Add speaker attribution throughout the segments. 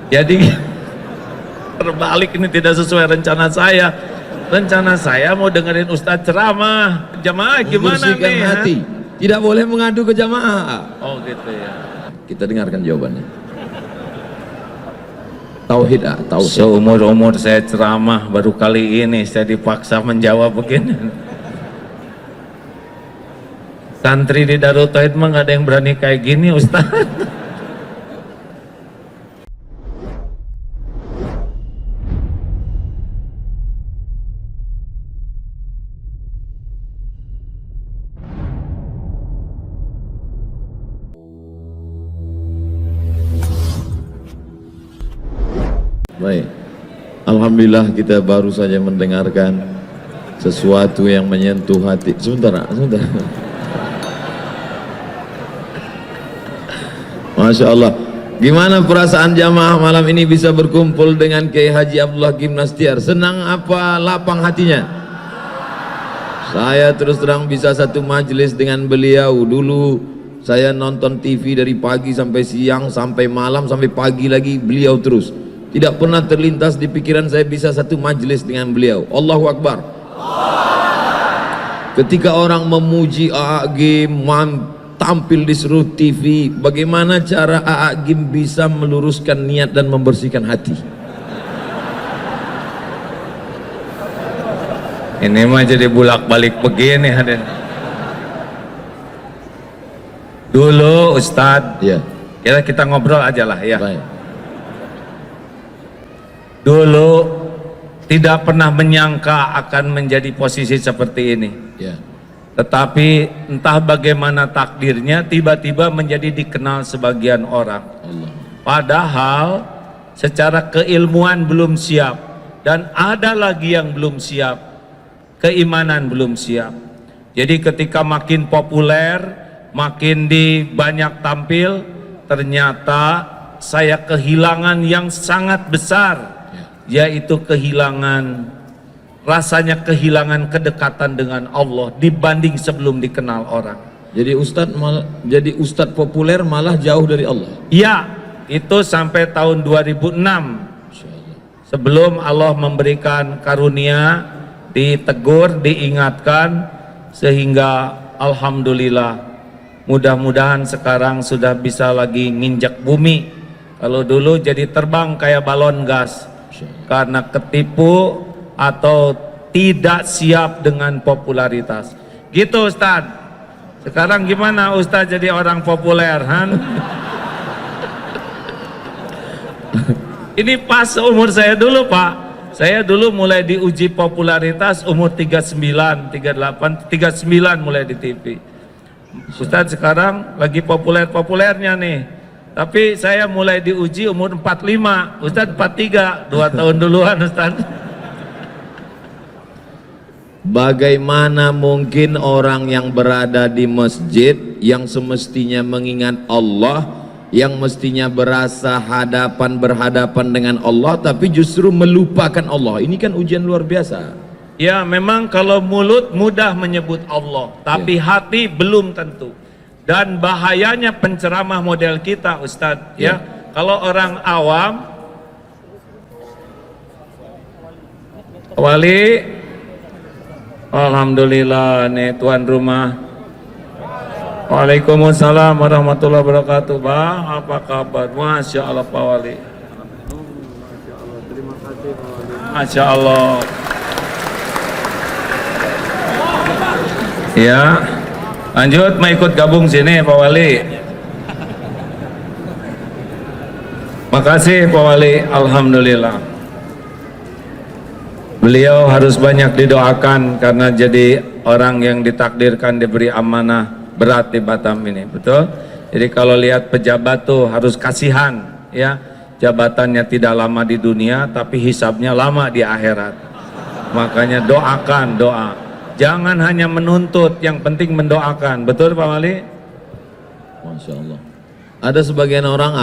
Speaker 1: Jadi terbalik, ini tidak sesuai rencana saya. Rencana saya mau dengerin Ustadz ceramah. Jamaah gimana
Speaker 2: membersihkan
Speaker 1: nih?
Speaker 2: hati. Tidak boleh mengadu ke jamaah.
Speaker 1: Oh gitu ya.
Speaker 2: Kita dengarkan jawabannya. Tauhid, tauhid.
Speaker 1: Seumur-umur saya ceramah, baru kali ini saya dipaksa menjawab begini. Santri di Darul Tauhid mah gak ada yang berani kayak gini, Ustaz.
Speaker 2: Baik, alhamdulillah kita baru saja mendengarkan sesuatu yang menyentuh hati. Sebentar. Masya Allah. Gimana perasaan jamaah malam ini bisa berkumpul dengan Kiai Haji Abdullah Gimnastiar? Senang apa lapang hatinya? Saya terus terang bisa satu majelis dengan beliau. Dulu saya nonton TV dari pagi sampai siang, sampai malam, sampai pagi lagi beliau terus. Tidak pernah terlintas di pikiran saya bisa satu majelis dengan beliau. Allahu Akbar. Ketika orang memuji A.A. Gim tampil di seluruh TV, bagaimana cara A.A. Gim bisa meluruskan niat dan membersihkan hati?
Speaker 1: Ini mah jadi bulak-balik begini, hadir. Dulu Ustadz,
Speaker 2: Ya.
Speaker 1: kita ngobrol aja lah ya.
Speaker 2: Baik.
Speaker 1: Dulu tidak pernah menyangka akan menjadi posisi seperti ini.
Speaker 2: Ya.
Speaker 1: Tetapi entah bagaimana takdirnya tiba-tiba menjadi dikenal sebagian orang.
Speaker 2: Allah.
Speaker 1: Padahal secara keilmuan belum siap, dan ada lagi yang belum siap, keimanan belum siap. Jadi ketika makin populer, makin di banyak tampil, ternyata saya kehilangan yang sangat besar, yaitu rasanya kehilangan kedekatan dengan Allah dibanding sebelum dikenal orang.
Speaker 2: Jadi ustadz populer malah jauh dari Allah.
Speaker 1: Ya, itu sampai tahun 2006. Sebelum Allah memberikan karunia, ditegur, diingatkan, sehingga alhamdulillah mudah-mudahan sekarang sudah bisa lagi nginjak bumi. Kalau dulu jadi terbang kayak balon gas karena ketipu atau tidak siap dengan popularitas. Gitu Ustaz. Sekarang gimana Ustaz jadi orang populer, Han? Ini pas umur saya dulu, Pak. Saya dulu mulai diuji popularitas umur 39, 38, 39 mulai di TV. Ustaz sekarang lagi populer-populernya nih. Tapi saya mulai diuji umur 45, Ustaz 43, 2 tahun duluan Ustaz.
Speaker 2: Bagaimana mungkin orang yang berada di masjid, yang semestinya mengingat Allah, yang mestinya berasa berhadapan dengan Allah, tapi justru melupakan Allah? Ini kan ujian luar biasa.
Speaker 1: Ya, memang kalau mulut mudah menyebut Allah, tapi hati belum tentu. Dan bahayanya penceramah model kita Ustadz, ya. Kalau orang awam, Wali, alhamdulillah nih tuan rumah. Waalaikumsalam warahmatullahi wabarakatuh. Bang, apa kabar? Masya Allah Pak Wali. Masya Allah. Ya. Lanjut, mau ikut gabung sini Pak Wali. Makasih Pak Wali, alhamdulillah. Beliau harus banyak didoakan karena jadi orang yang ditakdirkan diberi amanah berat di Batam ini, betul? Jadi kalau lihat pejabat tuh harus kasihan, ya. Jabatannya tidak lama di dunia, tapi hisabnya lama di akhirat. Makanya doakan, doa. Jangan hanya menuntut, yang penting mendoakan. Betul Pak Wali?
Speaker 2: Masya Allah. Ada sebagian orang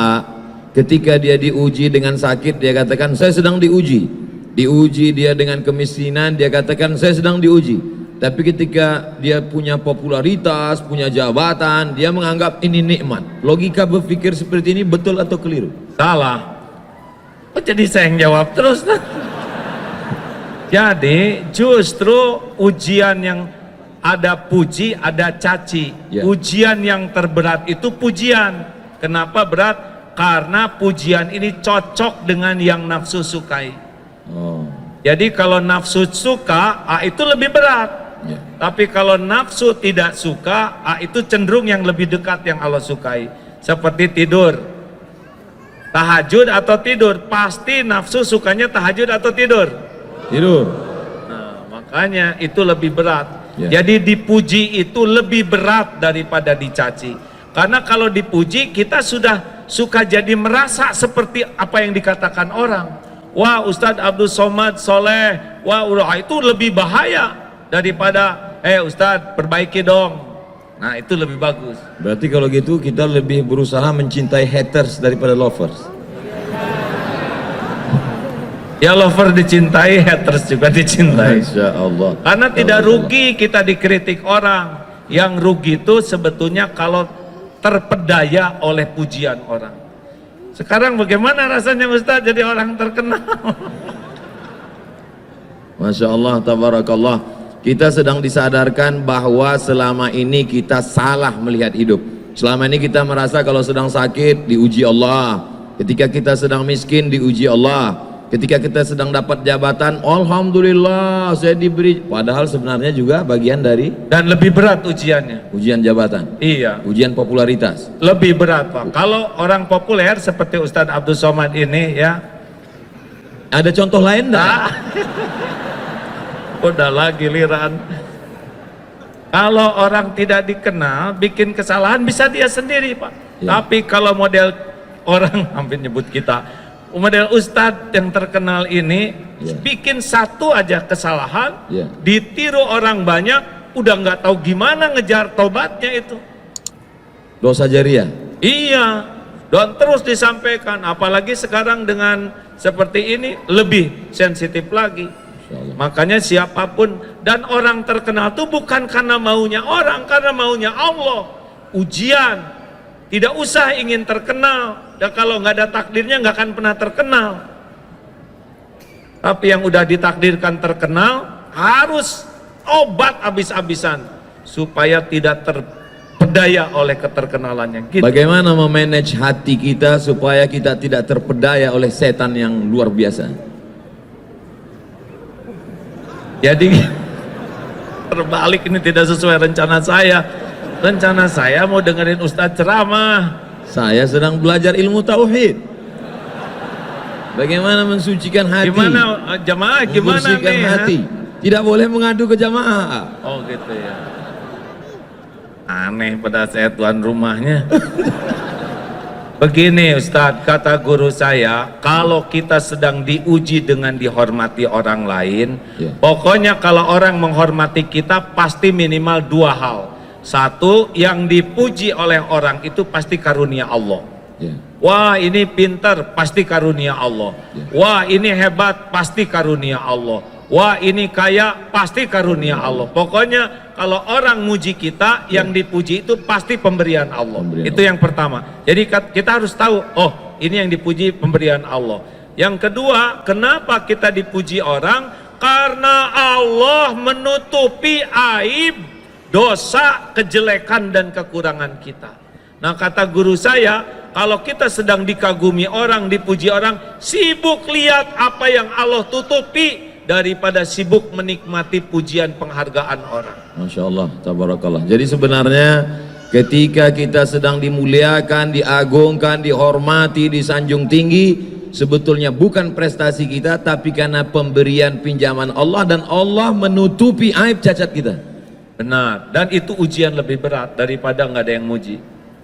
Speaker 2: ketika dia diuji dengan sakit, dia katakan saya sedang diuji. Diuji dia dengan kemiskinan, dia katakan saya sedang diuji. Tapi ketika dia punya popularitas, punya jabatan, dia menganggap ini nikmat. Logika berpikir seperti ini betul atau keliru?
Speaker 1: Salah. Oh, jadi saya yang jawab terus. Jadi justru ujian yang ada puji, ada caci.
Speaker 2: Ya.
Speaker 1: Ujian yang terberat itu pujian. Kenapa berat? Karena pujian ini cocok dengan yang nafsu sukai.
Speaker 2: Oh.
Speaker 1: Jadi kalau nafsu suka, itu lebih berat.
Speaker 2: Ya.
Speaker 1: Tapi kalau nafsu tidak suka, itu cenderung yang lebih dekat yang Allah sukai. Seperti tidur, tahajud atau tidur, pasti nafsu sukanya tahajud atau tidur.
Speaker 2: Tidur.
Speaker 1: Nah, makanya itu lebih berat.
Speaker 2: Ya.
Speaker 1: Jadi dipuji itu lebih berat daripada dicaci. Karena kalau dipuji kita sudah suka jadi merasa seperti apa yang dikatakan orang. Wah, Ustadz Abdul Somad soleh, wah itu lebih bahaya daripada Ustadz perbaiki dong. Nah, itu lebih bagus.
Speaker 2: Berarti kalau gitu kita lebih berusaha mencintai haters daripada lovers.
Speaker 1: Ya, lover dicintai, haters juga dicintai.
Speaker 2: Masya Allah.
Speaker 1: Karena tidak rugi kita dikritik orang. Yang rugi itu sebetulnya kalau terpedaya oleh pujian orang. Sekarang bagaimana rasanya Ustadz jadi orang terkenal?
Speaker 2: Masya Allah, tabarakallah. Kita sedang disadarkan bahwa selama ini kita salah melihat hidup. Selama ini kita merasa kalau sedang sakit diuji Allah. Ketika kita sedang miskin diuji Allah. Ketika kita sedang dapat jabatan, alhamdulillah saya diberi. Padahal sebenarnya juga bagian dari
Speaker 1: Dan lebih berat ujiannya.
Speaker 2: ujian jabatan.
Speaker 1: Iya,
Speaker 2: Ujian popularitas.
Speaker 1: lebih berat Pak. Kalau orang populer seperti Ustadz Abdul Somad ini ya,
Speaker 2: Ada contoh lain enggak?
Speaker 1: udahlah giliran. Kalau orang tidak dikenal, bikin kesalahan bisa dia sendiri Pak.
Speaker 2: Ya.
Speaker 1: Tapi kalau model orang hampir nyebut kita, model Ustadz yang terkenal ini,
Speaker 2: Ya.
Speaker 1: bikin satu aja kesalahan,
Speaker 2: Ya.
Speaker 1: ditiru orang banyak, udah nggak tahu gimana ngejar tobatnya itu.
Speaker 2: Dosa jariah.
Speaker 1: Iya, dan terus disampaikan, apalagi sekarang dengan seperti ini lebih sensitif lagi.
Speaker 2: Masya Allah.
Speaker 1: Makanya siapapun, dan orang terkenal itu bukan karena maunya orang, karena maunya Allah. Ujian, tidak usah ingin terkenal, dan kalau nggak ada takdirnya nggak akan pernah terkenal. Tapi yang udah ditakdirkan terkenal harus obat habis-habisan supaya tidak terpedaya oleh keterkenalannya. Gitu.
Speaker 2: Bagaimana memanage hati kita supaya kita tidak terpedaya oleh setan yang luar biasa?
Speaker 1: Jadi terbalik, ini tidak sesuai rencana saya. Rencana saya mau dengerin Ustadz ceramah.
Speaker 2: Saya sedang belajar ilmu tauhid. Bagaimana mensucikan hati?
Speaker 1: Gimana jamaah? Gimana
Speaker 2: Membersihkan
Speaker 1: nih?
Speaker 2: hati. Tidak boleh mengadu ke jamaah.
Speaker 1: Oh gitu ya. Aneh pada saya tuan rumahnya. Begini Ustadz, kata guru saya, kalau kita sedang diuji dengan dihormati orang lain,
Speaker 2: Ya.
Speaker 1: pokoknya kalau orang menghormati kita pasti minimal dua hal. Satu, yang dipuji oleh orang itu pasti karunia Allah.
Speaker 2: Ya.
Speaker 1: Wah ini pintar, pasti karunia Allah.
Speaker 2: Ya.
Speaker 1: Wah ini hebat, pasti karunia Allah. Wah ini kaya, pasti karunia Allah. Pokoknya kalau orang muji kita, yang dipuji itu pasti pemberian Allah.
Speaker 2: Pemberian
Speaker 1: Itu yang pertama. Jadi kita harus tahu, oh ini yang dipuji pemberian Allah. Yang kedua, kenapa kita dipuji orang? Karena Allah menutupi aib, dosa, kejelekan dan kekurangan kita. Nah kata guru saya, kalau kita sedang dikagumi orang, dipuji orang, sibuk lihat apa yang Allah tutupi daripada sibuk menikmati pujian penghargaan orang.
Speaker 2: Masya Allah, tabarakallah. Jadi sebenarnya ketika kita sedang dimuliakan, diagungkan, dihormati, disanjung tinggi, sebetulnya bukan prestasi kita, tapi karena pemberian pinjaman Allah, dan Allah menutupi aib cacat kita.
Speaker 1: Benar, dan itu ujian lebih berat daripada nggak ada yang muji.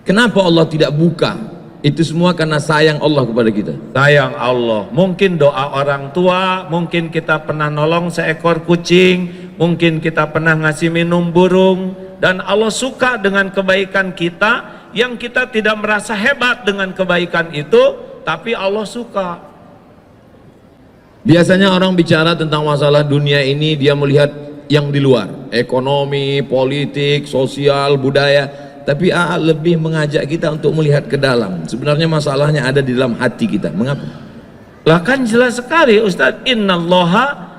Speaker 2: Kenapa Allah tidak buka? Itu semua karena sayang Allah kepada kita.
Speaker 1: Sayang Allah, mungkin doa orang tua, mungkin kita pernah nolong seekor kucing, mungkin kita pernah ngasih minum burung, dan Allah suka dengan kebaikan kita, yang kita tidak merasa hebat dengan kebaikan itu, tapi Allah suka.
Speaker 2: Biasanya orang bicara tentang masalah dunia ini, dia melihat yang di luar, ekonomi, politik, sosial, budaya. Tapi AA lebih mengajak kita untuk melihat ke dalam. Sebenarnya masalahnya ada di dalam hati kita. Mengapa?
Speaker 1: Lah kan jelas sekali Ustaz, innallaha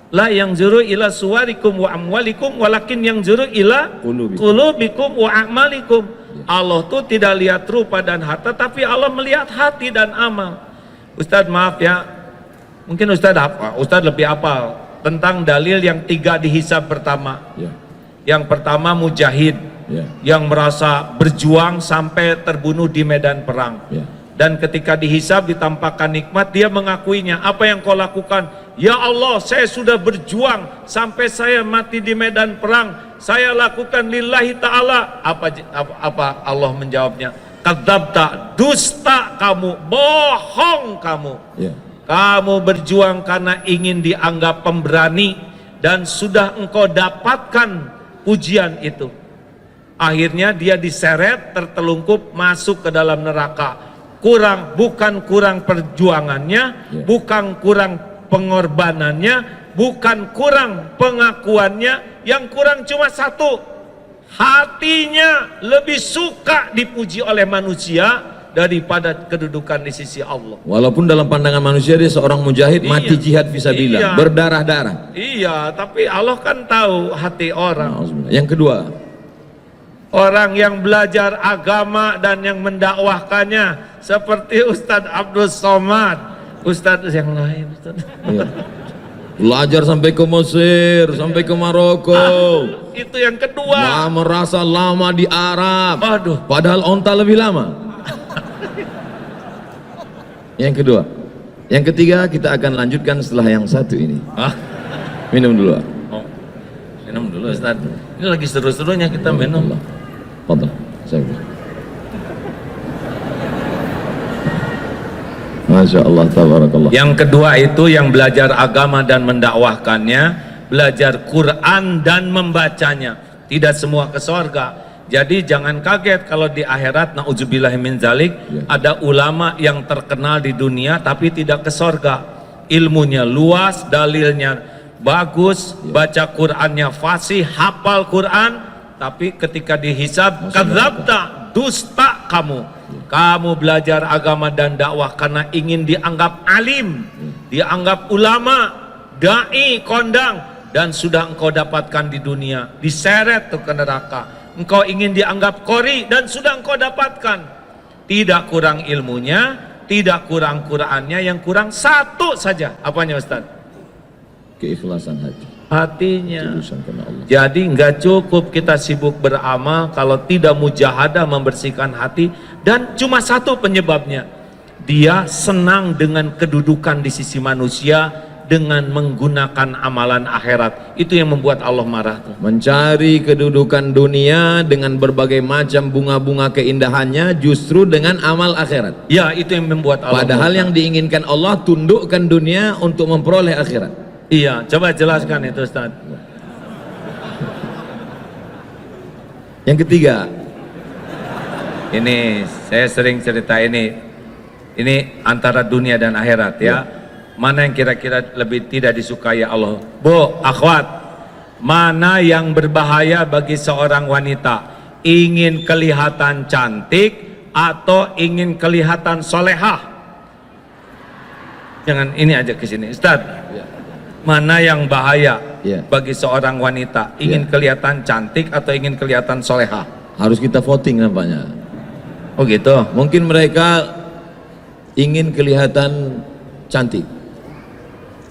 Speaker 1: la yanzuru ila suwarikum wa amwalikum walakin yanzuru ila qulubikum wa a'malikum. Allah tuh tidak lihat rupa dan harta, tapi Allah melihat hati dan amal. Ustaz maaf ya, mungkin Ustaz lebih hafal tentang dalil yang 3 dihisab pertama. Yang pertama mujahid, yang merasa berjuang sampai terbunuh di medan perang. Dan ketika dihisab ditampakkan nikmat, dia mengakuinya. Apa yang kau lakukan? Ya Allah, saya sudah berjuang sampai saya mati di medan perang. Saya lakukan lillahi ta'ala. Apa Allah menjawabnya? Kadzabta, dusta kamu, bohong kamu. Kamu berjuang karena ingin dianggap pemberani dan sudah engkau dapatkan pujian itu. Akhirnya dia diseret, tertelungkup, masuk ke dalam neraka. Bukan kurang perjuangannya, bukan kurang pengorbanannya, bukan kurang pengakuannya, yang kurang cuma satu, hatinya lebih suka dipuji oleh manusia daripada kedudukan di sisi Allah.
Speaker 2: Walaupun dalam pandangan manusia dia seorang mujahid, mati jihad fisabilillah, berdarah-darah.
Speaker 1: Iya, tapi Allah kan tahu hati orang.
Speaker 2: Yang kedua,
Speaker 1: orang yang belajar agama dan yang mendakwahkannya seperti Ustadz Abdul Somad, Ustadz yang lain, Ustadz.
Speaker 2: Belajar sampai ke Mesir, sampai ke Maroko.
Speaker 1: Itu yang kedua.
Speaker 2: Merasa lama di Arab.
Speaker 1: Aduh.
Speaker 2: Padahal onta lebih lama. Yang kedua. Yang ketiga kita akan lanjutkan setelah yang satu ini. Minum dulu.
Speaker 1: Oh, minum dulu Ustadz. Ini lagi seru-serunya kita minum.
Speaker 2: Fadal, saya. Masya Allah, tabarakallah.
Speaker 1: Yang kedua itu yang belajar agama dan mendakwahkannya, belajar Quran dan membacanya. Tidak semua ke sorga. Jadi jangan kaget kalau di akhirat, na'udzubillahi min zalik, ada ulama yang terkenal di dunia tapi tidak ke sorga. Ilmunya luas, dalilnya bagus, baca Qurannya fasih, hafal Quran, tapi ketika dihisab, kadzabta, dusta kamu. Kamu belajar agama dan dakwah karena ingin dianggap alim, dianggap ulama, dai, kondang, dan sudah engkau dapatkan di dunia, diseret tuh ke neraka. Engkau ingin dianggap qori dan sudah engkau dapatkan. Tidak kurang ilmunya, tidak kurang Qur'annya, yang kurang satu saja. Apanya Ustaz?
Speaker 2: Keikhlasan hati.
Speaker 1: Hatinya.
Speaker 2: Allah.
Speaker 1: Jadi nggak cukup kita sibuk beramal kalau tidak mujahadah membersihkan hati, dan cuma satu penyebabnya, dia senang dengan kedudukan di sisi manusia dengan menggunakan amalan akhirat. Itu yang membuat Allah marah tuh.
Speaker 2: Mencari kedudukan dunia dengan berbagai macam bunga-bunga keindahannya justru dengan amal akhirat.
Speaker 1: Ya, itu yang membuat Allah.
Speaker 2: Padahal yang diinginkan Allah, tundukkan dunia untuk memperoleh akhirat.
Speaker 1: Iya, coba jelaskan itu Ustaz.
Speaker 2: Yang ketiga,
Speaker 1: ini saya sering cerita ini antara dunia dan akhirat ya. Mana yang kira-kira lebih tidak disukai Allah? Bu, akhwat, mana yang berbahaya bagi seorang wanita? Ingin kelihatan cantik atau ingin kelihatan solehah? Jangan ini aja ke sini, Ustaz. Mana yang bahaya bagi seorang wanita? Ingin kelihatan cantik atau ingin kelihatan solehah?
Speaker 2: Harus kita voting nampaknya.
Speaker 1: Oh gitu.
Speaker 2: Mungkin mereka ingin kelihatan cantik.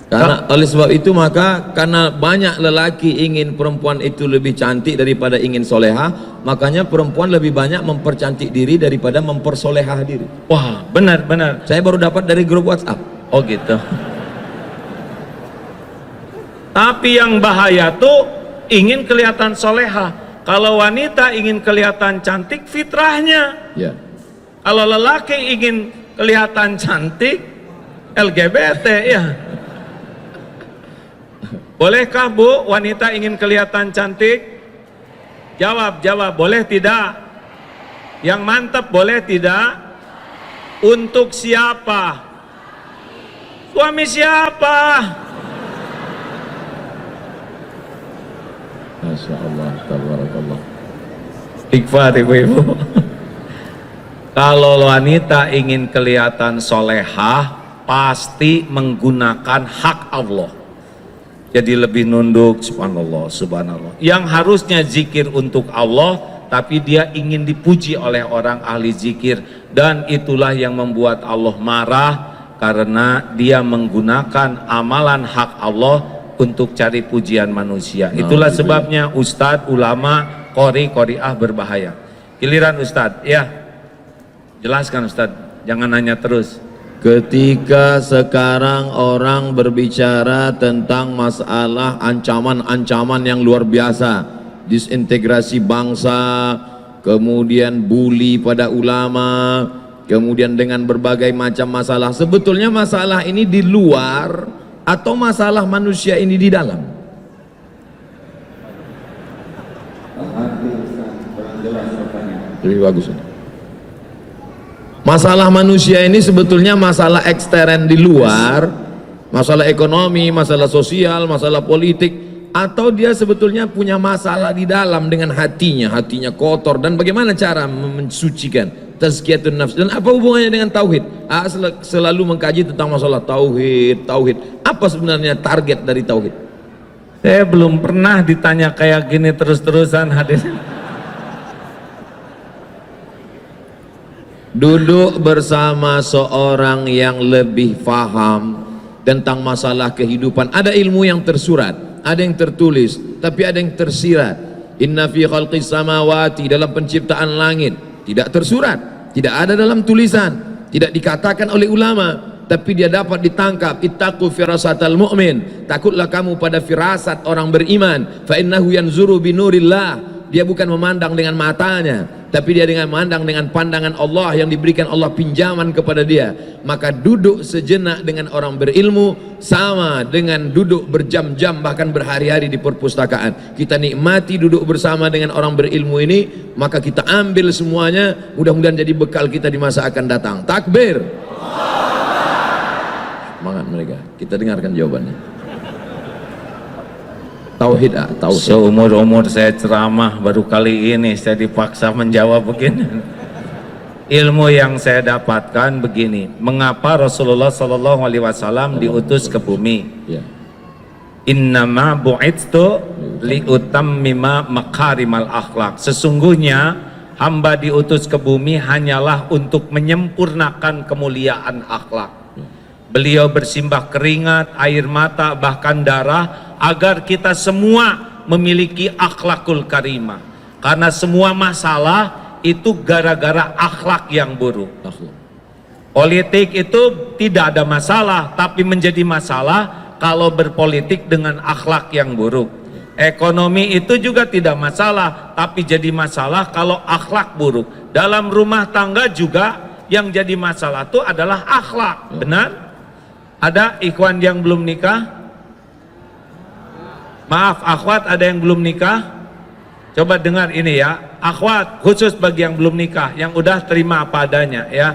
Speaker 2: Karena oleh sebab itu maka karena banyak lelaki ingin perempuan itu lebih cantik daripada ingin solehah, makanya perempuan lebih banyak mempercantik diri daripada mempersolehah diri.
Speaker 1: Wah, benar.
Speaker 2: Saya baru dapat dari grup WhatsApp.
Speaker 1: Oh gitu. Tapi yang bahaya tuh ingin kelihatan solehah. Kalau wanita ingin kelihatan cantik, fitrahnya.
Speaker 2: Ya.
Speaker 1: Kalau lelaki ingin kelihatan cantik, LGBT ya. Bolehkah Bu, wanita ingin kelihatan cantik? Jawab, boleh tidak? Yang mantap boleh tidak? Untuk siapa? Suami siapa?
Speaker 2: Masya Allah, tabarakallah.
Speaker 1: Istighfar ibu-ibu. Kalau wanita ingin kelihatan solehah, pasti menggunakan hak Allah. Jadi lebih nunduk, subhanallah, subhanallah. Yang harusnya zikir untuk Allah, tapi dia ingin dipuji oleh orang ahli zikir. Dan itulah yang membuat Allah marah, karena dia menggunakan amalan hak Allah untuk cari pujian manusia. Itulah sebabnya ustadz, ulama, qori'ah berbahaya. Giliran ustadz, ya jelaskan ustadz, jangan nanya terus.
Speaker 2: Ketika sekarang orang berbicara tentang masalah ancaman-ancaman yang luar biasa, disintegrasi bangsa, kemudian bully pada ulama, kemudian dengan berbagai macam masalah, sebetulnya masalah ini di luar atau masalah manusia ini di dalam? Lebih bagus ini. Masalah manusia ini sebetulnya masalah ekstern di luar, masalah ekonomi, masalah sosial, masalah politik, atau dia sebetulnya punya masalah di dalam dengan hatinya kotor, dan bagaimana cara mensucikan tazkiyatun nafs, dan apa hubungannya dengan tauhid? Selalu mengkaji tentang masalah tauhid. Apa sebenarnya target dari tauhid?
Speaker 1: Saya belum pernah ditanya kayak gini terus-terusan hadirin.
Speaker 2: Duduk bersama seorang yang lebih faham tentang masalah kehidupan. Ada ilmu yang tersurat, ada yang tertulis, tapi ada yang tersirat. Inna fi khalqis samawati, dalam penciptaan langit, tidak tersurat, tidak ada dalam tulisan, tidak dikatakan oleh ulama, tapi dia dapat ditangkap. Ittaqu firasatal mu'min, takutlah kamu pada firasat orang beriman. Fa innahu yanzuru binurillah, dia bukan memandang dengan matanya, tapi dia dengan memandang dengan pandangan Allah yang diberikan Allah pinjaman kepada dia. Maka duduk sejenak dengan orang berilmu sama dengan duduk berjam-jam, bahkan berhari-hari di perpustakaan. Kita nikmati duduk bersama dengan orang berilmu ini, maka kita ambil semuanya, mudah-mudahan jadi bekal kita di masa akan datang. Takbir. Semangat mereka. Kita dengarkan jawabannya. Tauhid, tauhid.
Speaker 1: Seumur-umur saya ceramah, baru kali ini saya dipaksa menjawab begini. Ilmu yang saya dapatkan begini, mengapa Rasulullah SAW diutus ke bumi? Innama bu'itstu liutammima makarimal akhlak. Sesungguhnya hamba diutus ke bumi hanyalah untuk menyempurnakan kemuliaan akhlak. Beliau bersimbah keringat, air mata, bahkan darah, agar kita semua memiliki akhlakul karimah. Karena semua masalah itu gara-gara akhlak yang buruk. Politik itu tidak ada masalah, tapi menjadi masalah kalau berpolitik dengan akhlak yang buruk. Ekonomi itu juga tidak masalah, tapi jadi masalah kalau akhlak buruk. Dalam rumah tangga juga yang jadi masalah itu adalah akhlak. Benar? Ada ikhwan yang belum nikah? Maaf, akhwat ada yang belum nikah? Coba dengar ini ya, akhwat khusus bagi yang belum nikah, yang udah terima apa adanya ya.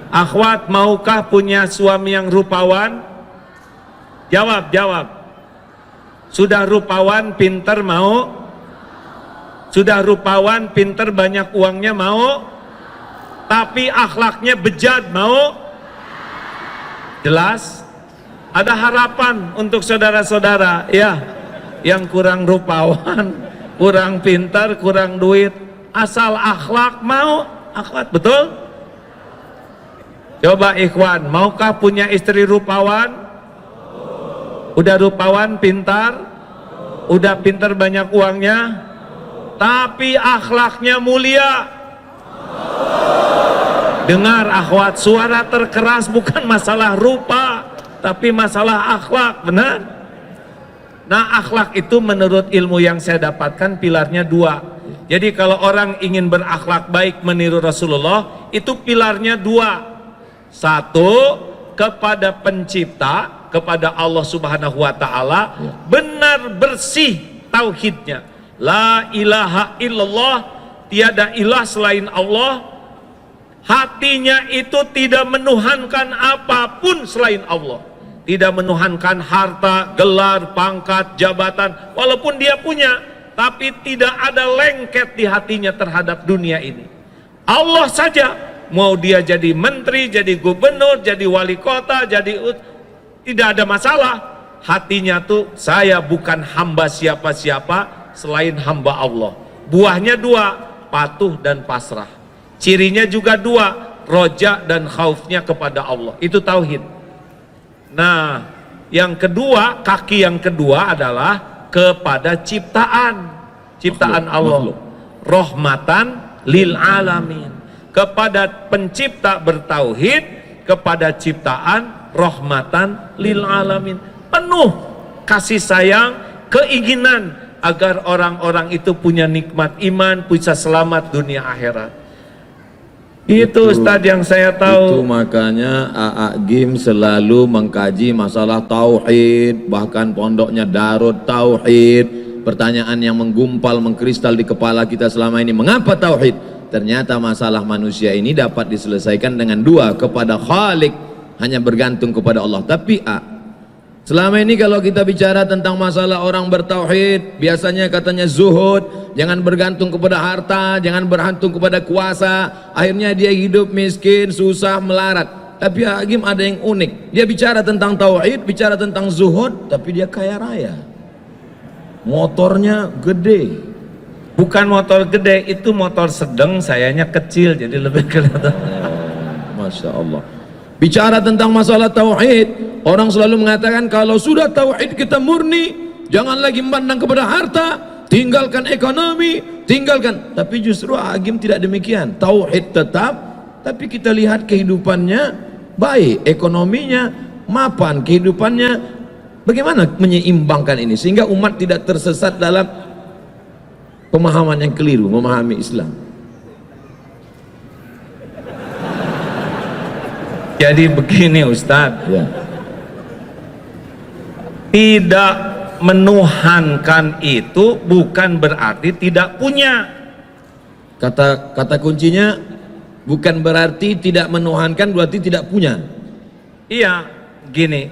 Speaker 1: Akhwat, maukah punya suami yang rupawan? Jawab. Sudah rupawan, pinter, mau? Sudah rupawan, pinter, banyak uangnya, mau? Tapi akhlaknya bejat, mau? Jelas? Ada harapan untuk saudara-saudara ya, yang kurang rupawan, kurang pintar, kurang duit, asal akhlak mau, akhwat, betul? Coba ikhwan, maukah punya istri rupawan? Udah rupawan, pintar? Udah pintar, banyak uangnya? Tapi akhlaknya mulia? Dengar akhwat, suara terkeras bukan masalah rupa, tapi masalah akhlak, benar? Nah, akhlak itu menurut ilmu yang saya dapatkan pilarnya dua. Jadi kalau orang ingin berakhlak baik meniru Rasulullah, itu pilarnya dua. Satu, kepada pencipta, kepada Allah Subhanahu wa Ta'ala, benar bersih tauhidnya. La ilaha illallah, tiada ilah selain Allah. Hatinya itu tidak menuhankan apapun selain Allah, tidak menuhankan harta, gelar, pangkat, jabatan, walaupun dia punya, tapi tidak ada lengket di hatinya terhadap dunia ini. Allah saja mau dia jadi menteri, jadi gubernur, jadi wali kota, tidak ada masalah. Hatinya tuh, saya bukan hamba siapa-siapa selain hamba Allah. Buahnya dua, patuh dan pasrah. Cirinya juga dua, roja dan khaufnya kepada Allah. Itu tauhid. Nah, yang kedua, kaki yang kedua adalah kepada ciptaan Allah. Rahmatan lil alamin. Kepada pencipta bertauhid, kepada ciptaan rahmatan lil alamin. Penuh kasih sayang, keinginan agar orang-orang itu punya nikmat iman, bisa selamat dunia akhirat. Itu Ustadz yang saya tahu.
Speaker 2: Itu makanya AA Gim selalu mengkaji masalah tauhid, bahkan pondoknya Darut Tauhid. Pertanyaan yang menggumpal, mengkristal di kepala kita selama ini, mengapa tauhid? Ternyata masalah manusia ini dapat diselesaikan dengan dua, kepada Khalik, hanya bergantung kepada Allah. Tapi selama ini kalau kita bicara tentang masalah orang bertauhid, biasanya katanya zuhud, jangan bergantung kepada harta, jangan bergantung kepada kuasa, akhirnya dia hidup miskin, susah, melarat. Tapi Agim ada yang unik, dia bicara tentang tauhid, bicara tentang zuhud, tapi dia kaya raya, motornya gede.
Speaker 1: Bukan motor gede, itu motor sedang, sayanya kecil, jadi lebih kelihatan.
Speaker 2: Masya Allah. Bicara tentang masalah tauhid, orang selalu mengatakan kalau sudah tauhid kita murni, jangan lagi memandang kepada harta, tinggalkan ekonomi, tinggalkan. Tapi justru Agim tidak demikian. Tauhid tetap, tapi kita lihat kehidupannya baik, ekonominya mapan, kehidupannya bagaimana menyeimbangkan ini sehingga umat tidak tersesat dalam pemahaman yang keliru memahami Islam.
Speaker 1: Jadi begini Ustadz,
Speaker 2: Ya.
Speaker 1: Tidak menuhankan itu bukan berarti tidak punya.
Speaker 2: Kata kuncinya bukan berarti tidak menuhankan, berarti tidak punya.
Speaker 1: Iya, gini,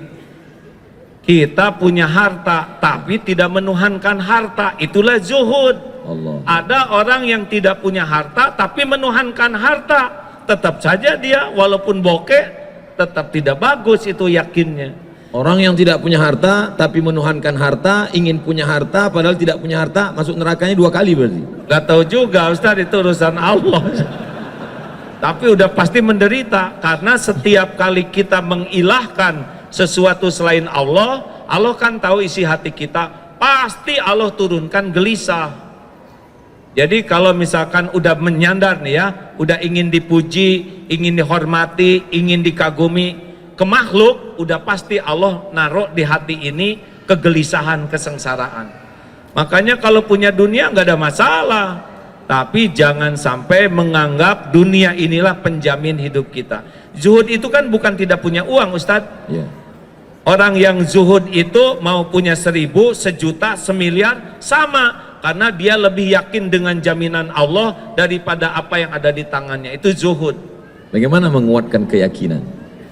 Speaker 1: kita punya harta tapi tidak menuhankan harta, itulah zuhud.
Speaker 2: Allah.
Speaker 1: Ada orang yang tidak punya harta tapi menuhankan harta, tetap saja dia walaupun bokeh tetap tidak bagus, itu yakinnya.
Speaker 2: Orang yang tidak punya harta tapi menuhankan harta, ingin punya harta padahal tidak punya harta, masuk nerakanya 2 kali berarti.
Speaker 1: Gak tahu juga Ustaz, itu urusan Allah. Tapi udah pasti menderita, karena setiap kali kita mengilahkan sesuatu selain Allah, Allah kan tahu isi hati kita, pasti Allah turunkan gelisah. Jadi kalau misalkan udah menyandar nih ya, udah ingin dipuji, ingin dihormati, ingin dikagumi ke makhluk, udah pasti Allah naruh di hati ini kegelisahan, kesengsaraan. Makanya kalau punya dunia nggak ada masalah, tapi jangan sampai menganggap dunia inilah penjamin hidup kita. Zuhud itu kan bukan tidak punya uang Ustadz.
Speaker 2: Ya.
Speaker 1: Orang yang zuhud itu mau punya 1000, sejuta, semiliar, sama. Karena dia lebih yakin dengan jaminan Allah daripada apa yang ada di tangannya. Itu zuhud.
Speaker 2: Bagaimana menguatkan keyakinan?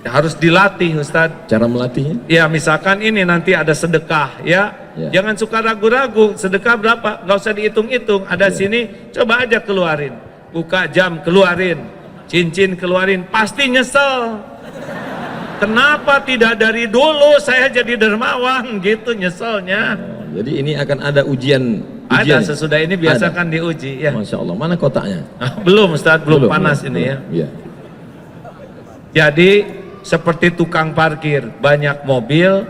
Speaker 1: Harus dilatih Ustadz.
Speaker 2: Cara melatihnya?
Speaker 1: Ya misalkan ini nanti ada sedekah ya, jangan suka ragu-ragu, sedekah berapa, nggak usah dihitung-hitung, ada sini, coba aja keluarin, buka jam keluarin, cincin keluarin, pasti nyesel. Kenapa tidak dari dulu saya jadi dermawan gitu, nyeselnya.
Speaker 2: Jadi ini akan ada ujian.
Speaker 1: Ada sesudah ini biasa kan diuji ya.
Speaker 2: Masya Allah, mana kotaknya?
Speaker 1: Belum Ustadz, belum panas ini ya.
Speaker 2: Ya.
Speaker 1: Jadi seperti tukang parkir, banyak mobil,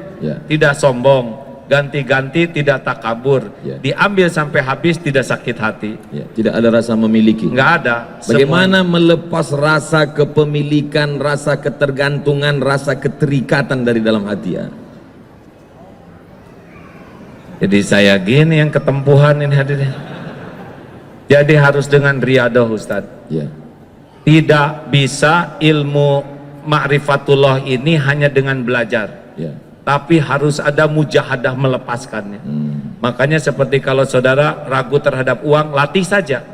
Speaker 1: tidak sombong, ganti-ganti, tidak takabur, diambil sampai habis, tidak sakit hati.
Speaker 2: Tidak ada rasa memiliki.
Speaker 1: Nggak ada.
Speaker 2: Bagaimana melepas rasa kepemilikan, rasa ketergantungan, rasa keterikatan dari dalam hati ya?
Speaker 1: Jadi saya gini yang ketempuhan ini hadirin. Jadi harus dengan riadah Ustadz. Tidak bisa ilmu ma'rifatullah ini hanya dengan belajar, tapi harus ada mujahadah melepaskannya. Makanya seperti kalau saudara ragu terhadap uang, latih saja.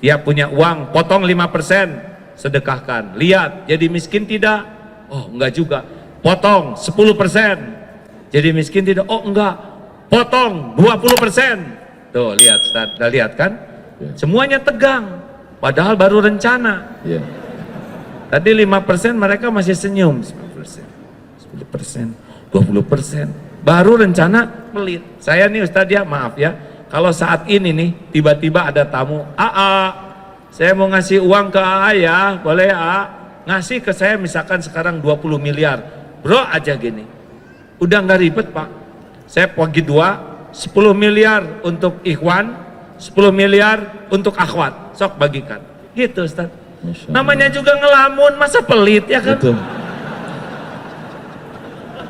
Speaker 1: Dia punya uang, potong 5%, sedekahkan. Lihat, jadi miskin tidak? Oh enggak juga. Potong 10%, jadi miskin tidak? Oh enggak. Potong 20%. Tuh lihat Ustaz, udah lihat kan? Semuanya tegang, padahal baru rencana. Tadi 5% mereka masih senyum, 10%, 10%, 20%. Baru rencana pelit. Saya nih Ustadz ya, maaf ya, kalau saat ini nih tiba-tiba ada tamu, saya mau ngasih uang ke AA ya, boleh AA? Ngasih ke saya misalkan sekarang 20 miliar, bro aja gini. Udah nggak ribet Pak. Saya bagi 2, 10 miliar untuk ikhwan, 10 miliar untuk akhwat, sok bagikan. Gitu Ustaz. Namanya juga ngelamun, masa pelit ya kan?
Speaker 2: Betul.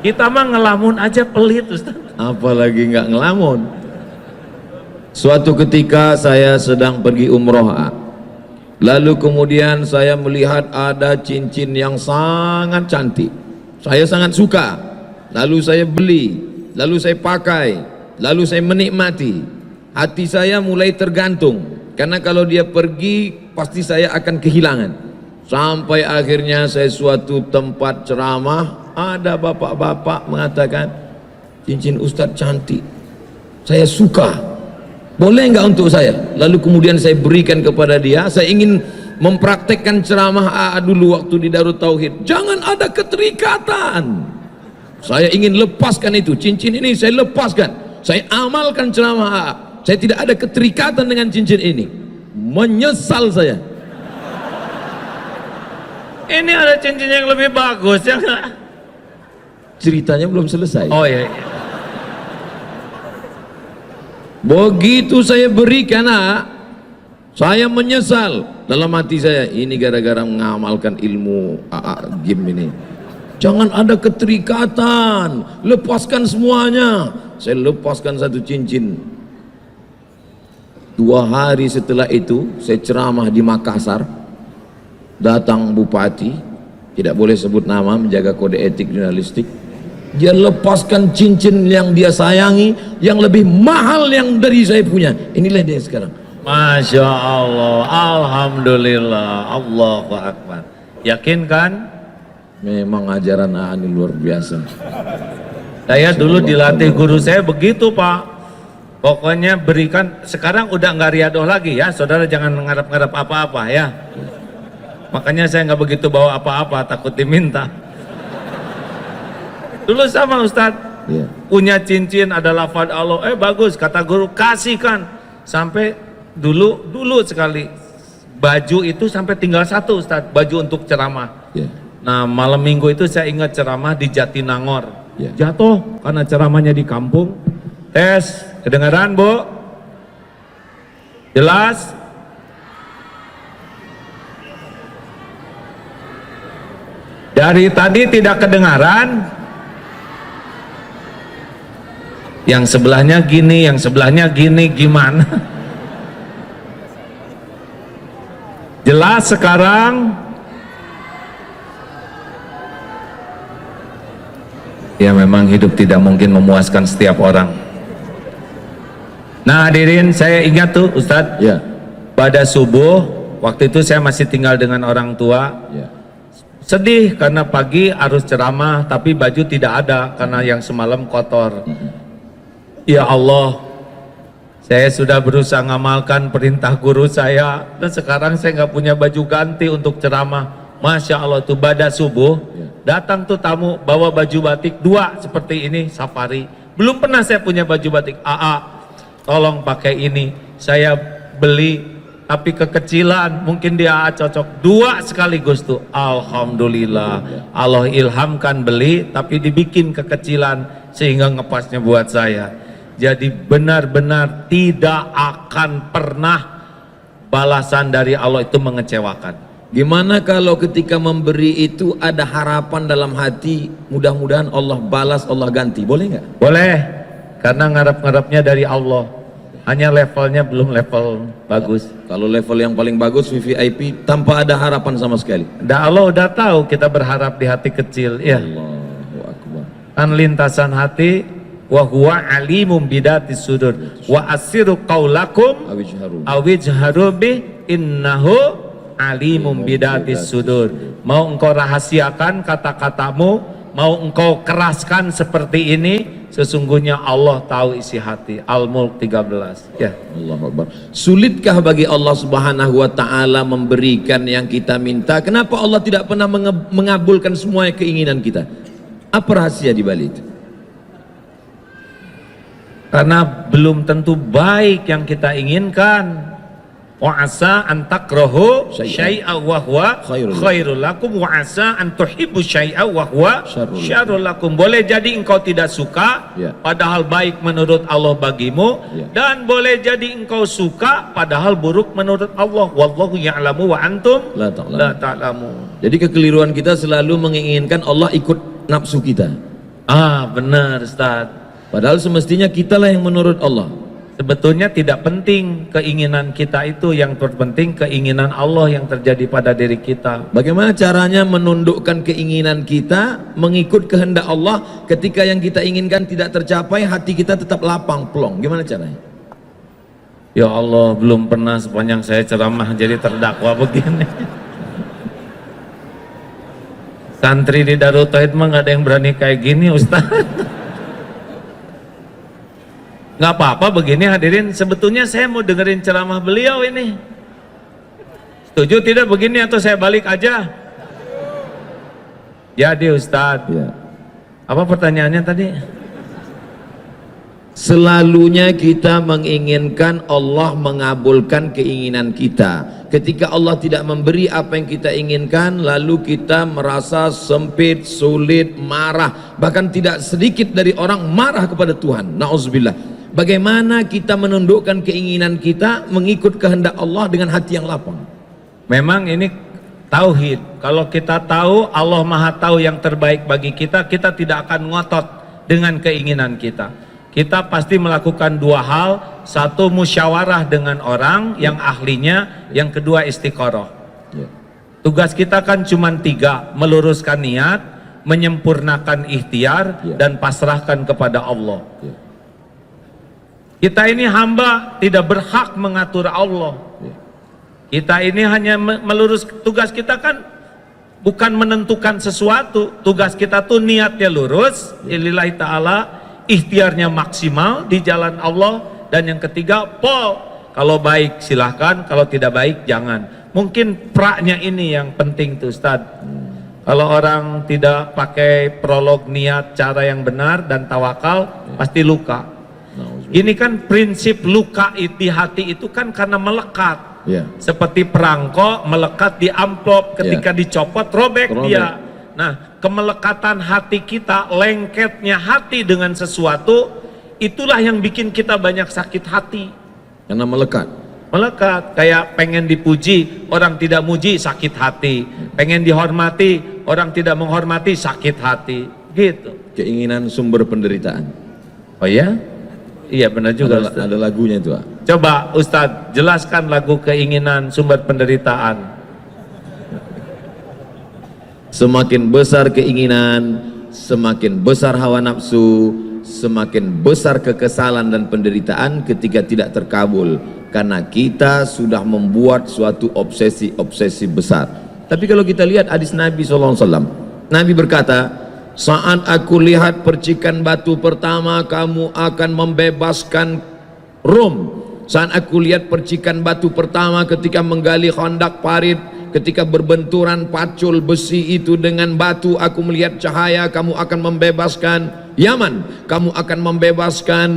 Speaker 1: Kita mah ngelamun aja pelit Ustaz.
Speaker 2: Apalagi nggak ngelamun. Suatu ketika saya sedang pergi umroh, lalu kemudian saya melihat ada cincin yang sangat cantik. Saya sangat suka. Lalu saya beli, lalu saya pakai, lalu saya menikmati. Hati saya mulai tergantung. Karena kalau dia pergi pasti saya akan kehilangan. Sampai akhirnya saya suatu tempat ceramah, ada bapak-bapak mengatakan, cincin Ustadz cantik, saya suka, boleh nggak untuk saya? Lalu kemudian saya berikan kepada dia. Saya ingin mempraktekkan ceramah AA dulu waktu di Darut Tauhid. Jangan ada keterikatan. Saya ingin lepaskan itu, cincin ini saya lepaskan, saya amalkan ceramah AA. Saya tidak ada keterikatan dengan cincin ini. Menyesal saya.
Speaker 1: Ini ada cincin yang lebih bagus ya nggak?
Speaker 2: Ceritanya belum selesai.
Speaker 1: Oh iya.
Speaker 2: Begitu saya berikan, saya menyesal dalam hati saya. Ini gara-gara mengamalkan ilmu game ini. Jangan ada keterikatan, lepaskan semuanya. Saya lepaskan satu cincin. 2 hari setelah itu saya ceramah di Makassar. Datang bupati, tidak boleh sebut nama, menjaga kode etik jurnalistik. Dia lepaskan cincin yang dia sayangi, yang lebih mahal yang dari saya punya. Inilah dia sekarang.
Speaker 1: Masya Allah, Alhamdulillah, Allahu Akbar. Yakin kan?
Speaker 2: Memang ajaran AA ini luar biasa.
Speaker 1: Saya dulu dilatih guru saya begitu Pak. Pokoknya berikan, sekarang udah nggak riadoh lagi ya, saudara jangan ngarap-ngarap apa-apa ya. Makanya saya nggak begitu bawa apa-apa, takut diminta. Dulu sama Ustadz, punya cincin ada lafaz Allah, bagus kata guru, kasihkan. Sampai dulu sekali baju itu sampai tinggal 1 Ustadz, baju untuk ceramah. Nah malam minggu itu saya ingat ceramah di Jatinangor, jatuh karena ceramahnya di kampung. Tes, kedengaran Bu? Jelas? Dari tadi tidak kedengaran. Yang sebelahnya gini, yang sebelahnya gini, gimana? Jelas sekarang? Ya memang hidup tidak mungkin memuaskan setiap orang. Nah hadirin, saya ingat tuh Ustadz, pada subuh waktu itu saya masih tinggal dengan orang tua. Sedih karena pagi harus ceramah tapi baju tidak ada karena yang semalam kotor. Ya Allah, saya sudah berusaha ngamalkan perintah guru saya dan sekarang saya nggak punya baju ganti untuk ceramah. Masya Allah tuh pada subuh datang tuh tamu bawa baju batik 2 seperti ini safari. Belum pernah saya punya baju batik. Tolong pakai ini, saya beli tapi kekecilan, mungkin dia cocok 2 sekaligus tuh. Alhamdulillah, Allah ilhamkan beli tapi dibikin kekecilan sehingga ngepasnya buat saya. Jadi benar-benar tidak akan pernah balasan dari Allah itu mengecewakan.
Speaker 2: Gimana kalau ketika memberi itu ada harapan dalam hati, mudah-mudahan Allah balas, Allah ganti, boleh nggak?
Speaker 1: Boleh, karena ngarap-ngarapnya dari Allah. Hanya levelnya belum level bagus.
Speaker 2: Kalau level yang paling bagus VVIP tanpa ada harapan sama sekali.
Speaker 1: Allah udah tahu kita berharap di hati kecil, ya.
Speaker 2: Allahu Akbar.
Speaker 1: Kan lintasan hati, wa huwa alimum bidatis sudur, wa asiru qaulakum awijharu bi innahu alimum bidatis sudur. Mau engkau rahasiakan kata-katamu, mau engkau keraskan seperti ini, sesungguhnya Allah tahu isi hati. Al-Mulk 13. Ya.
Speaker 2: Allahu Akbar. Sulitkah bagi Allah Subhanahu wa taala memberikan yang kita minta? Kenapa Allah tidak pernah mengabulkan semua keinginan kita? Apa rahasia di balik itu?
Speaker 1: Karena belum tentu baik yang kita inginkan. Wa asa an takrahu syai'a wa huwa khairul lakum wa asa an tuhibbu syai'a wa huwa syarrul lakum. Boleh jadi engkau tidak suka padahal baik menurut Allah bagimu, dan boleh jadi engkau suka padahal buruk menurut Allah. Wallahu ya'lamu wa antum la ta'lamun.
Speaker 2: Jadi kekeliruan kita selalu menginginkan Allah ikut nafsu kita.
Speaker 1: Benar Ustaz.
Speaker 2: Padahal semestinya kitalah yang menurut Allah.
Speaker 1: Sebetulnya tidak penting keinginan kita itu, yang terpenting keinginan Allah yang terjadi pada diri kita.
Speaker 2: Bagaimana caranya menundukkan keinginan kita mengikut kehendak Allah ketika yang kita inginkan tidak tercapai, hati kita tetap lapang plong? Gimana caranya?
Speaker 1: Ya Allah, belum pernah sepanjang saya ceramah jadi terdakwa begini. Santri di Darul Tauhid mah nggak ada yang berani kayak gini Ustaz. Nggak apa-apa begini hadirin, sebetulnya saya mau dengerin ceramah beliau ini. Setuju tidak begini atau saya balik aja? Jadi Ustadz, apa pertanyaannya tadi?
Speaker 2: Selalunya kita menginginkan Allah mengabulkan keinginan kita. Ketika Allah tidak memberi apa yang kita inginkan, lalu kita merasa sempit, sulit, marah. Bahkan tidak sedikit dari orang marah kepada Tuhan. Na'udzubillah. Bagaimana kita menundukkan keinginan kita mengikut kehendak Allah dengan hati yang lapang?
Speaker 1: Memang ini tauhid. Kalau kita tahu Allah Maha tahu yang terbaik bagi kita, kita tidak akan ngotot dengan keinginan kita. Kita pasti melakukan dua hal. Satu, musyawarah dengan orang yang ahlinya. Yang kedua, istiqoroh. Tugas kita kan cuma 3: meluruskan niat, menyempurnakan ikhtiar, dan pasrahkan kepada Allah. Kita ini hamba, tidak berhak mengatur Allah. Kita ini hanya melurus. Tugas kita kan bukan menentukan sesuatu. Tugas kita tuh niatnya lurus, lillahi ta'ala, ikhtiarnya maksimal di jalan Allah. Dan yang ketiga, kalau baik silahkan, kalau tidak baik jangan. Mungkin praknya ini yang penting tuh Ustaz. Kalau orang tidak pakai prolog niat cara yang benar dan tawakal, pasti luka. Ini kan prinsip luka di hati itu kan karena melekat. Seperti perangko melekat di amplop, ketika dicopot robek dia. Nah, kemelekatan hati kita, lengketnya hati dengan sesuatu, itulah yang bikin kita banyak sakit hati.
Speaker 2: Karena melekat.
Speaker 1: Melekat, kayak pengen dipuji, orang tidak muji, sakit hati. Pengen dihormati, orang tidak menghormati, sakit hati. Gitu.
Speaker 2: Keinginan sumber penderitaan.
Speaker 1: Oh ya? Iya benar juga Ustaz.
Speaker 2: Ada lagunya itu.
Speaker 1: Coba Ustadz jelaskan lagu keinginan sumber penderitaan.
Speaker 2: Semakin besar keinginan, semakin besar hawa nafsu, semakin besar kekesalan dan penderitaan ketika tidak terkabul, karena kita sudah membuat suatu obsesi besar. Tapi kalau kita lihat hadis Nabi SAW, Nabi berkata, saat aku lihat percikan batu pertama, kamu akan membebaskan Rom. Saat aku lihat percikan batu pertama ketika menggali Khandaq Parit, ketika berbenturan pacul besi itu dengan batu, aku melihat cahaya, kamu akan membebaskan Yaman, kamu akan membebaskan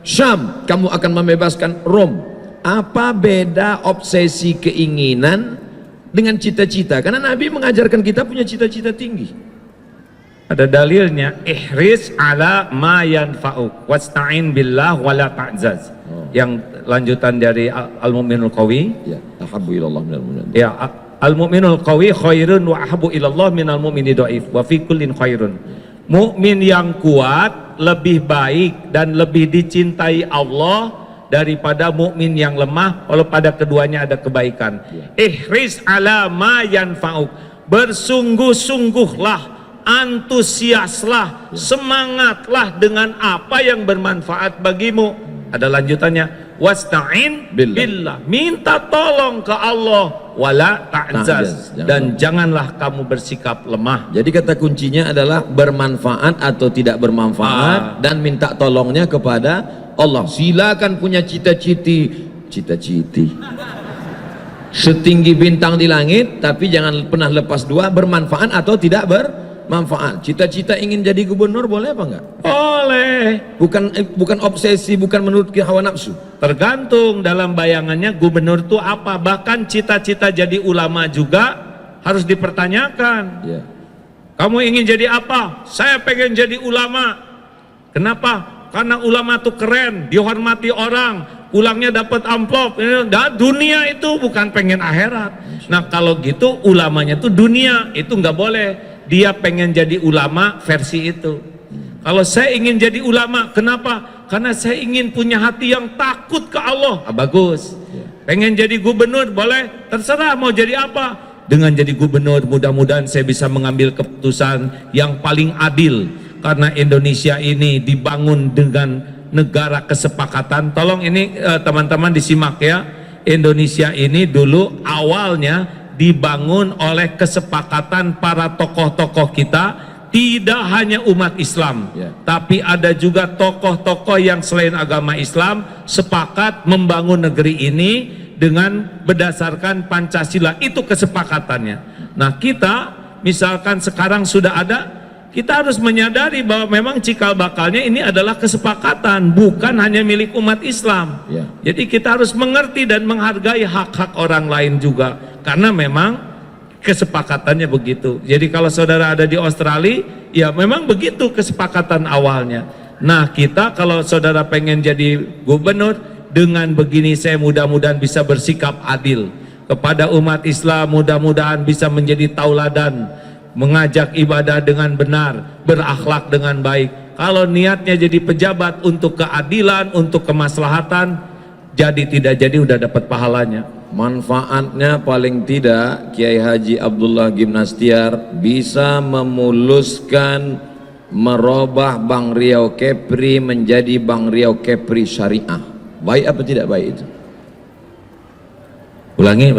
Speaker 2: Syam, kamu akan membebaskan Rom. Apa beda obsesi keinginan dengan cita-cita? Karena Nabi mengajarkan kita punya cita-cita tinggi.
Speaker 1: Ada dalilnya, ihris ala ma yanfa'uk wasta'in billah wala ta'zaz. Yang lanjutan dari Al-Mu'minul Qawi.
Speaker 2: Ahabbu ilallah minal mu'min.
Speaker 1: Al-Mu'minul Qawi khairun wa ahabbu ilallah minal mu'mini dhaif wa fi kullin khairun. Mukmin yang kuat lebih baik dan lebih dicintai Allah daripada mukmin yang lemah, kalau pada keduanya ada kebaikan. Ihris ala ma yanfa'uk. Bersungguh-sungguhlah, antusiaslah, semangatlah dengan apa yang bermanfaat bagimu. Ada lanjutannya, wasta'in
Speaker 2: Billah.
Speaker 1: billah. Minta tolong ke Allah, wala ta'jaz,
Speaker 2: Ta'jaz,
Speaker 1: dan janganlah kamu bersikap lemah.
Speaker 2: Jadi kata kuncinya adalah bermanfaat atau tidak bermanfaat dan minta tolongnya kepada Allah. Silakan punya cita-citi setinggi bintang di langit, tapi jangan pernah lepas dua, bermanfaat atau tidak bermanfaat. Cita-cita ingin jadi gubernur boleh apa enggak?
Speaker 1: Boleh.
Speaker 2: Bukan obsesi, bukan menurut hawa nafsu.
Speaker 1: Tergantung dalam bayangannya gubernur itu apa. Bahkan cita-cita jadi ulama juga harus dipertanyakan.
Speaker 2: Ya.
Speaker 1: Kamu ingin jadi apa? Saya pengen jadi ulama. Kenapa? Karena ulama itu keren, dihormati orang, pulangnya dapat amplop. Dan dunia itu bukan pengen akhirat. Nah kalau gitu ulamanya itu dunia, itu nggak boleh. Dia pengen jadi ulama versi itu. Kalau saya ingin jadi ulama, kenapa? Karena saya ingin punya hati yang takut ke Allah. Bagus. Pengen jadi gubernur, boleh. Terserah mau jadi apa. Dengan jadi gubernur, mudah-mudahan saya bisa mengambil keputusan yang paling adil. Karena Indonesia ini dibangun dengan negara kesepakatan. Tolong ini teman-teman disimak ya. Indonesia ini dulu awalnya dibangun oleh kesepakatan para tokoh-tokoh kita. Tidak hanya umat Islam, tapi ada juga tokoh-tokoh yang selain agama Islam sepakat membangun negeri ini dengan berdasarkan Pancasila. Itu kesepakatannya. Nah kita misalkan sekarang sudah ada, kita harus menyadari bahwa memang cikal bakalnya ini adalah kesepakatan, bukan hanya milik umat Islam. Jadi kita harus mengerti dan menghargai hak-hak orang lain juga, karena memang kesepakatannya begitu. Jadi kalau saudara ada di Australia, ya memang begitu kesepakatan awalnya. Nah kita kalau saudara pengen jadi gubernur, dengan begini saya mudah-mudahan bisa bersikap adil kepada umat Islam, mudah-mudahan bisa menjadi tauladan, mengajak ibadah dengan benar, berakhlak dengan baik. Kalau niatnya jadi pejabat untuk keadilan, untuk kemaslahatan, jadi tidak jadi udah dapat pahalanya.
Speaker 2: Manfaatnya paling tidak Kiai Haji Abdullah Gimnastiar bisa memuluskan, merubah Bank Riau Kepri menjadi Bank Riau Kepri Syariah. Baik apa tidak baik itu?
Speaker 1: Ulangi.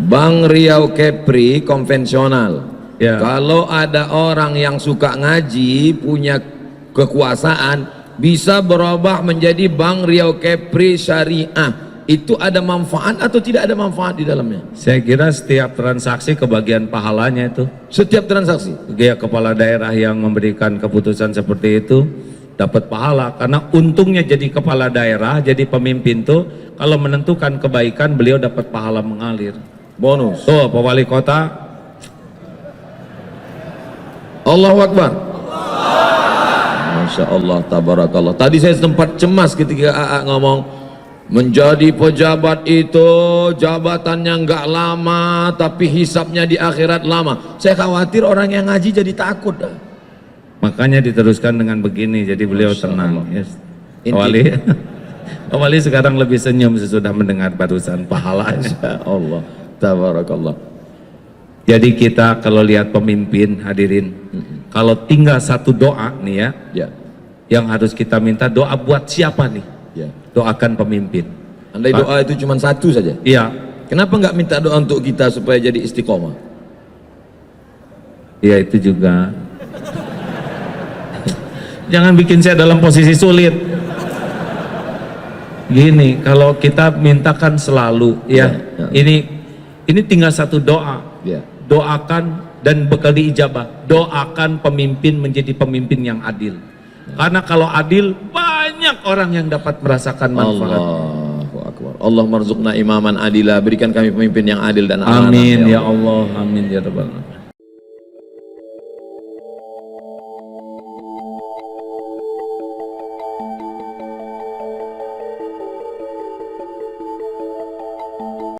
Speaker 2: Bank Riau Kepri konvensional.
Speaker 1: Ya.
Speaker 2: Kalau ada orang yang suka ngaji, punya kekuasaan, bisa berubah menjadi Bank Riau Kepri Syariah. Itu ada manfaat atau tidak ada manfaat di dalamnya?
Speaker 1: Saya kira setiap transaksi kebagian pahalanya itu.
Speaker 2: Setiap transaksi.
Speaker 1: Ya, kepala daerah yang memberikan keputusan seperti itu dapat pahala, karena untungnya jadi kepala daerah, jadi pemimpin tuh kalau menentukan kebaikan beliau dapat pahala mengalir.
Speaker 2: Bonus.
Speaker 1: Tuh Pak Wali Kota.
Speaker 2: Allahu Akbar. Masya Allah, tabarakallah. Tadi saya sempat cemas ketika AA ngomong menjadi pejabat itu jabatannya nggak lama, tapi hisapnya di akhirat lama. Saya khawatir orang yang ngaji jadi takut.
Speaker 1: Makanya diteruskan dengan begini, jadi beliau tenang. Yes. Pak Wali sekarang lebih senyum sesudah mendengar barusan pahalanya.
Speaker 2: Allah, tabarakallah.
Speaker 1: Jadi kita kalau lihat pemimpin hadirin, kalau tinggal satu doa nih ya, yang harus kita minta doa buat siapa nih? Doakan pemimpin.
Speaker 2: Andai doa itu cuma satu saja.
Speaker 1: Iya.
Speaker 2: Kenapa nggak minta doa untuk kita supaya jadi istiqomah?
Speaker 1: Iya itu juga. Jangan bikin saya dalam posisi sulit. Gini, kalau kita mintakan selalu ya, ini tinggal satu doa. Doakan dan bakal diijabah. Doakan pemimpin menjadi pemimpin yang adil. Karena kalau adil banyak orang yang dapat merasakan manfaat.
Speaker 2: Allahu Akbar. Allah marzuqna imaman adila, berikan kami pemimpin yang adil dan amanah.
Speaker 1: Amin ya Allah, amin ya rabbal alamin.